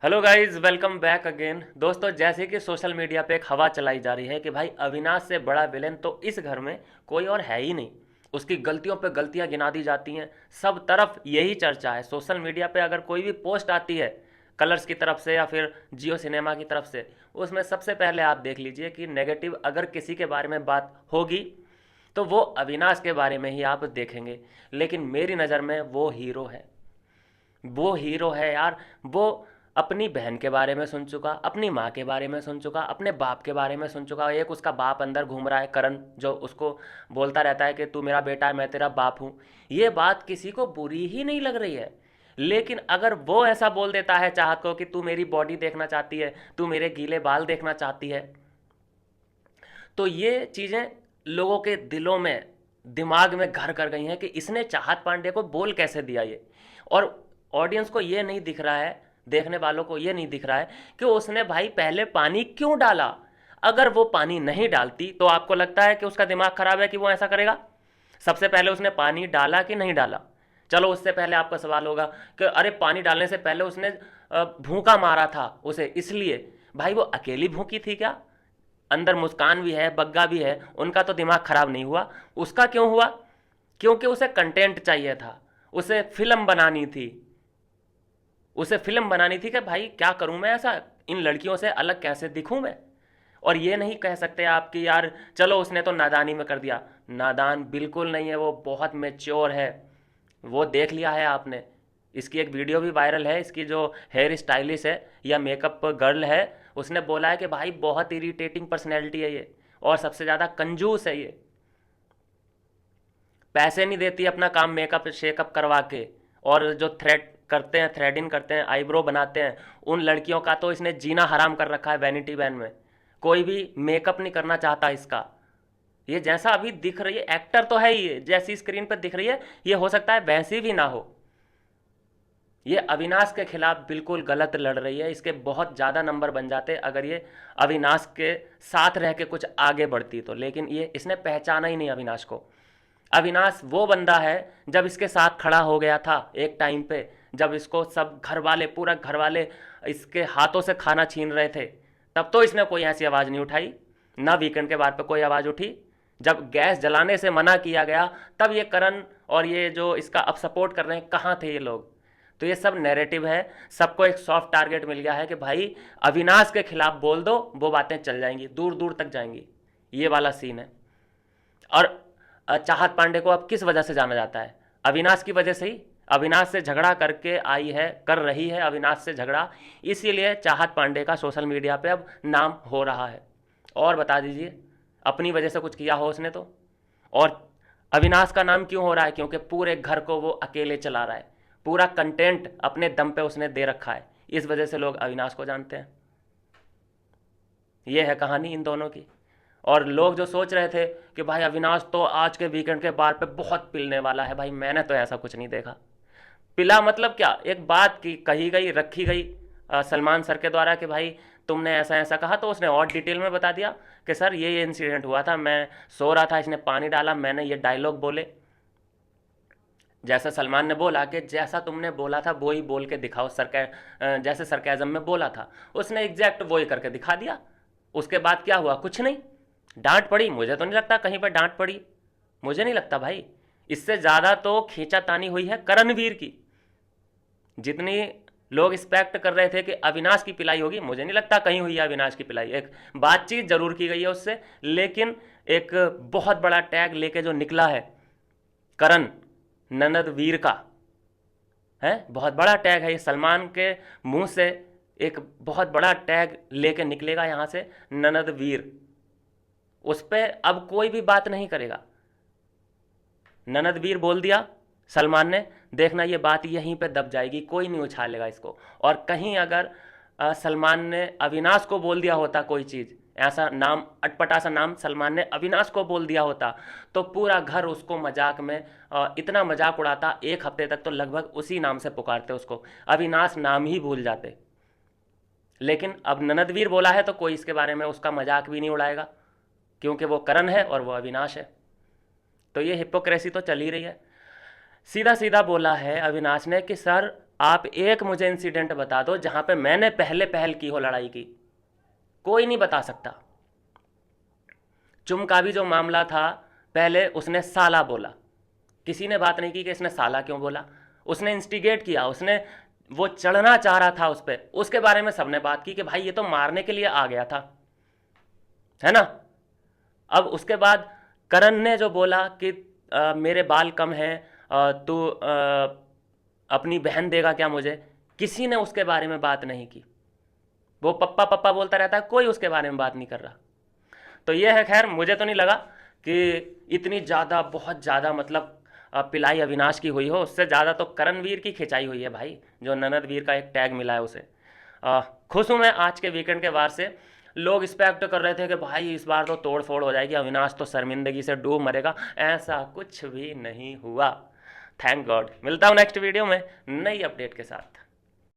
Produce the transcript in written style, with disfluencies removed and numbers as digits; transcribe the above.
Hello guys, welcome back again. दोस्तों, जैसे कि सोशल मीडिया पे एक हवा चलाई जा रही है कि भाई अविनाश से बड़ा विलेन तो इस घर में कोई और है ही नहीं। उसकी गलतियों पे गलतियां गिना दी जाती हैं। सब तरफ यही चर्चा है। सोशल मीडिया पे अगर कोई भी पोस्ट आती है कलर्स की तरफ से या फिर जियो सिनेमा की तरफ से, उसमें सबसे पहले आप देख लीजिए कि नेगेटिव अगर किसी के बारे में बात होगी तो वो अविनाश के बारे में ही आप देखेंगे। लेकिन मेरी नज़र में वो हीरो है। वो हीरो है यार। वो अपनी बहन के बारे में सुन चुका, अपनी माँ के बारे में सुन चुका, अपने बाप के बारे में सुन चुका। एक उसका बाप अंदर घूम रहा है, करण, जो उसको बोलता रहता है कि तू मेरा बेटा है, मैं तेरा बाप हूँ। ये बात किसी को बुरी ही नहीं लग रही है। लेकिन अगर वो ऐसा बोल देता है चाहत को कि तू मेरी बॉडी देखना चाहती है, तू मेरे गीले बाल देखना चाहती है, तो ये चीज़ें लोगों के दिलों में, दिमाग में घर कर गई हैं कि इसने चाहत पांडे को बोल कैसे दिया ये। और ऑडियंस को ये नहीं दिख रहा है, देखने वालों को ये नहीं दिख रहा है कि उसने भाई पहले पानी क्यों डाला। अगर वो पानी नहीं डालती तो आपको लगता है कि उसका दिमाग खराब है कि वो ऐसा करेगा? सबसे पहले उसने पानी डाला कि नहीं डाला? चलो, उससे पहले आपका सवाल होगा कि अरे पानी डालने से पहले उसने भूखा मारा था उसे, इसलिए। भाई वो अकेली भूखी थी क्या? अंदर मुस्कान भी है, बग्गा भी है, उनका तो दिमाग खराब नहीं हुआ। उसका क्यों हुआ? क्योंकि उसे कंटेंट चाहिए था, उसे फिल्म बनानी थी। उसे फिल्म बनानी थी कि भाई क्या करूं मैं ऐसा, इन लड़कियों से अलग कैसे दिखूं मैं। और ये नहीं कह सकते आप कि यार चलो उसने तो नादानी में कर दिया। नादान बिल्कुल नहीं है, वो बहुत मेच्योर है। वो देख लिया है आपने। इसकी एक वीडियो भी वायरल है। इसकी जो हेयर स्टाइलिस्ट है या मेकअप गर्ल है, उसने बोला है कि भाई बहुत इरिटेटिंग पर्सनैलिटी है ये, और सबसे ज़्यादा कंजूस है ये। पैसे नहीं देती अपना काम मेकअप शेकअप करवा के। और जो थ्रेड करते हैं, थ्रेडिंग करते हैं, आईब्रो बनाते हैं, उन लड़कियों का तो इसने जीना हराम कर रखा है वैनिटी वैन में। कोई भी मेकअप नहीं करना चाहता इसका। ये जैसा अभी दिख रही है, एक्टर तो है ही, ये जैसी स्क्रीन पर दिख रही है ये हो सकता है वैसी भी ना हो। ये अविनाश के खिलाफ बिल्कुल गलत लड़ रही है। इसके बहुत ज़्यादा नंबर बन जाते अगर ये अविनाश के साथ रह के कुछ आगे बढ़ती तो। लेकिन ये इसने पहचाना ही नहीं अविनाश को। अविनाश वो बंदा है जब इसके साथ खड़ा हो गया था एक टाइम पे, जब इसको सब घर वाले, पूरा घर वाले इसके हाथों से खाना छीन रहे थे, तब तो इसने कोई ऐसी आवाज़ नहीं उठाई। ना वीकेंड के बाद पे कोई आवाज़ उठी। जब गैस जलाने से मना किया गया तब ये करण और ये जो इसका अब सपोर्ट कर रहे हैं, कहाँ थे ये लोग? तो ये सब नैरेटिव है। सबको एक सॉफ्ट टारगेट मिल गया है कि भाई अविनाश के खिलाफ बोल दो, वो बातें चल जाएंगी, दूर दूर तक जाएंगी। ये वाला सीन है। और चाहत पांडे को अब किस वजह से जाना जाता है? अविनाश की वजह से ही। अविनाश से झगड़ा करके आई है, कर रही है अविनाश से झगड़ा, इसीलिए चाहत पांडे का सोशल मीडिया पे अब नाम हो रहा है। और बता दीजिए, अपनी वजह से कुछ किया हो उसने तो। और अविनाश का नाम क्यों हो रहा है? क्योंकि पूरे घर को वो अकेले चला रहा है। पूरा कंटेंट अपने दम पे उसने दे रखा है। इस वजह से लोग अविनाश को जानते हैं। ये है कहानी इन दोनों की। और लोग जो सोच रहे थे कि भाई अविनाश तो आज के वीकेंड के बार पे बहुत पिलने वाला है, भाई मैंने तो ऐसा कुछ नहीं देखा। पिला मतलब क्या? एक बात की कही गई, रखी गई सलमान सर के द्वारा कि भाई तुमने ऐसा ऐसा कहा, तो उसने और डिटेल में बता दिया कि सर ये इंसिडेंट हुआ था, मैं सो रहा था, इसने पानी डाला, मैंने ये डायलॉग बोले। जैसा सलमान ने बोला कि जैसा तुमने बोला था वो ही बोल के दिखाओ, जैसे सरकाजम में बोला था, उसने एग्जैक्ट वो ही करके दिखा दिया। उसके बाद क्या हुआ? कुछ नहीं। डांट पड़ी? मुझे तो नहीं लगता कहीं पर डांट पड़ी। मुझे नहीं लगता भाई। इससे ज़्यादा तो खींचातानी हुई है करणवीर की। जितनी लोग एक्सपेक्ट कर रहे थे कि अविनाश की पिलाई होगी, मुझे नहीं लगता कहीं हुई है अविनाश की पिलाई। एक बातचीत जरूर की गई है उससे, लेकिन एक बहुत बड़ा टैग लेके जो निकला है करण, ननद वीर का, है बहुत बड़ा टैग है ये। सलमान के मुंह से एक बहुत बड़ा टैग लेके निकलेगा यहाँ से, ननद वीर। उस पर अब कोई भी बात नहीं करेगा। ननद वीर बोल दिया सलमान ने, देखना ये बात यहीं पे दब जाएगी, कोई नहीं उछालेगा इसको। और कहीं अगर सलमान ने अविनाश को बोल दिया होता कोई चीज़, ऐसा नाम, अटपटा सा नाम सलमान ने अविनाश को बोल दिया होता, तो पूरा घर उसको मजाक में इतना मजाक उड़ाता। एक हफ्ते तक तो लगभग उसी नाम से पुकारते उसको, अविनाश नाम ही भूल जाते। लेकिन अब ननदवीर बोला है तो कोई इसके बारे में उसका मजाक भी नहीं उड़ाएगा, क्योंकि वो करण है और वो अविनाश है। तो ये हिपोक्रेसी तो चल ही रही है। सीधा सीधा बोला है अविनाश ने कि सर आप एक मुझे इंसिडेंट बता दो जहां पे मैंने पहले पहल की हो लड़ाई की। कोई नहीं बता सकता। चुम का भी जो मामला था, पहले उसने साला बोला, किसी ने बात नहीं की कि इसने साला क्यों बोला। उसने इंस्टिगेट किया, उसने वो चढ़ना चाह रहा था उस पर, उसके बारे में सबने बात की कि भाई ये तो मारने के लिए आ गया था, है ना। अब उसके बाद करण ने जो बोला कि मेरे बाल कम हैं, तू अपनी बहन देगा क्या मुझे, किसी ने उसके बारे में बात नहीं की। वो पप्पा पप्पा बोलता रहता है, कोई उसके बारे में बात नहीं कर रहा। तो ये है। खैर मुझे तो नहीं लगा कि इतनी ज़्यादा, बहुत ज़्यादा मतलब पिलाई अविनाश की हुई हो। उससे ज़्यादा तो करणवीर की खिंचाई हुई है भाई, जो ननद वीर का एक टैग मिला है उसे। खुश हूँ मैं आज के वीकेंड के वार से। लोग एक्सपेक्ट कर रहे थे कि भाई इस बार तो तोड़ फोड़ हो जाएगी, अविनाश तो शर्मिंदगी से डूब मरेगा। ऐसा कुछ भी नहीं हुआ, थैंक गॉड। मिलता हूँ नेक्स्ट वीडियो में नई अपडेट के साथ।